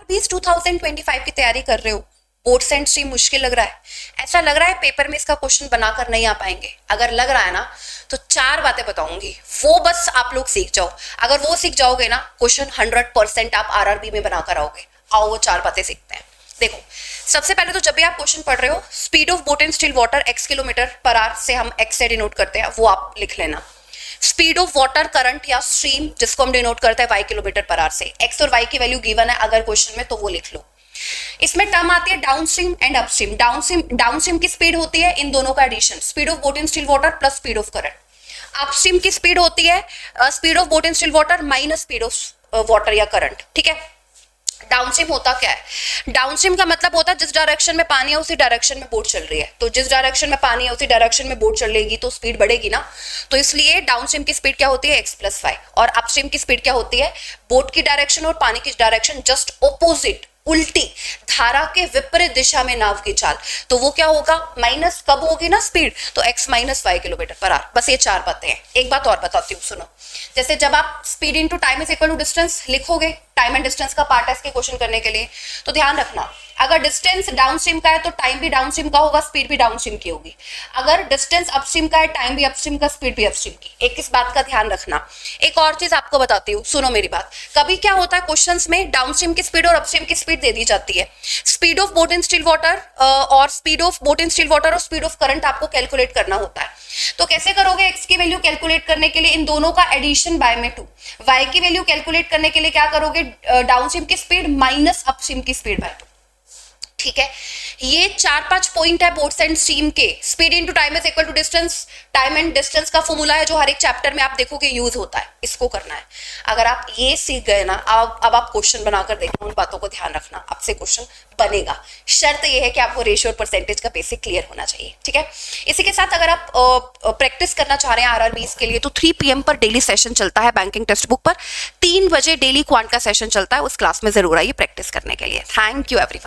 RRBs 2025 की तैयारी कर रहे हो, बोर्ड्स एंड स्ट्रीम मुश्किल लग रहा है, ऐसा लग रहा है पेपर में इसका क्वेश्चन बनाकर नहीं आ पाएंगे, अगर लग रहा है ना तो 4 बातें बताऊंगी, वो बस आप लोग सीख जाओ। अगर वो सीख जाओगे ना क्वेश्चन 100% आप आरआरबी में बनाकर आओगे। आओ वो 4 बातें सीखते हैं। देखो, सबसे पहले तो जब भी आप क्वेश्चन पढ़ रहे हो, speed of boat in still water x kilometre per hour से हम x से डिनोट करते हैं, वो आप लिख लेना। स्पीड ऑफ वाटर करंट या स्ट्रीम जिसको हम डिनोट करते हैं y किलोमीटर पर आवर से, x और y की वैल्यू गिवन है अगर क्वेश्चन में, तो वो लिख लो। इसमें टर्म आती है डाउनस्ट्रीम एंड अपस्ट्रीम। डाउनस्ट्रीम की स्पीड होती है इन दोनों का addition, speed of boat in still water plus speed of current. Upstream की स्पीड होती है speed of boat in still water minus speed of water या करंट, ठीक है। डाउनस्ट्रीम होता क्या है? डाउनस्ट्रीम का मतलब होता है जिस डायरेक्शन में पानी है उसी डायरेक्शन में बोट चल रही है, तो जिस डायरेक्शन में पानी है उसी डायरेक्शन में बोट चलेगी तो स्पीड बढ़ेगी ना, तो इसलिए डाउनस्ट्रीम की स्पीड क्या होती है x+5, और अपस्ट्रीम की स्पीड क्या होती है, बोट की डायरेक्शन और पानी की डायरेक्शन जस्ट ऑपोजिट, उल्टी, धारा के विपरीत दिशा में नाव की चाल, तो वो क्या होगा, माइनस कब होगी ना स्पीड, तो x - y kilometre per hour. बस ये 4 बातें हैं। एक बात और बताती हूँ, सुनो। जैसे जब आप speed into time is equal to distance लिखोगे, टाइम एंड डिस्टेंस का पार्ट है इसके क्वेश्चन करने के लिए, तो ध्यान रखना अगर डिस्टेंस डाउनस्ट्रीम का है तो टाइम भी डाउनस्ट्रीम का होगा, स्पीड भी डाउनस्ट्रीम की होगी। अगर डिस्टेंस अपस्ट्रीम का है, टाइम भी अपस्ट्रीम का, स्पीड भी अपस्ट्रीम की। एक इस बात का ध्यान रखना। एक और चीज आपको बताती हूँ, सुनो मेरी बात। कभी क्या होता है क्वेश्चंस में डाउनस्ट्रीम की स्पीड और अपस्ट्रीम की स्पीड दे दी जाती है, speed of boat in still water और speed of boat in still water और स्पीड ऑफ करंट आपको कैलकुलेट करना होता है। तो कैसे करोगे? x की वैल्यू कैलकुलेट करने के लिए इन दोनों का एडिशन बाय में 2, y की वैल्यू कैलकुलेट करने के लिए क्या करोगे, डाउनस्ट्रीम की स्पीड माइनस अपस्ट्रीम की स्पीड बाय 2, ठीक है। ये 4-5 पॉइंट है बोट्स एंड स्ट्रीम के। Speed into time is equal to distance, time and distance का फॉर्मूला है जो हर एक चैप्टर में आप देखोगे यूज होता है, इसको करना है। अगर आप ये सीख गए ना, अब आप क्वेश्चन बनाकर देखना, उन बातों को ध्यान रखना, आपसे क्वेश्चन बनेगा। शर्त ये है कि आपको रेशियो और परसेंटेज का बेसिक क्लियर होना चाहिए, ठीक है। इसी के साथ अगर आप प्रैक्टिस करना चाह रहे हैं आरआरबीज के लिए, तो 3 PM पर डेली सेशन चलता है बैंकिंग टेक्स्ट बुक पर, 3 बजे डेली क्वांट का सेशन चलता है, उस क्लास में जरूर आइए प्रैक्टिस करने के लिए। Thank you everyone.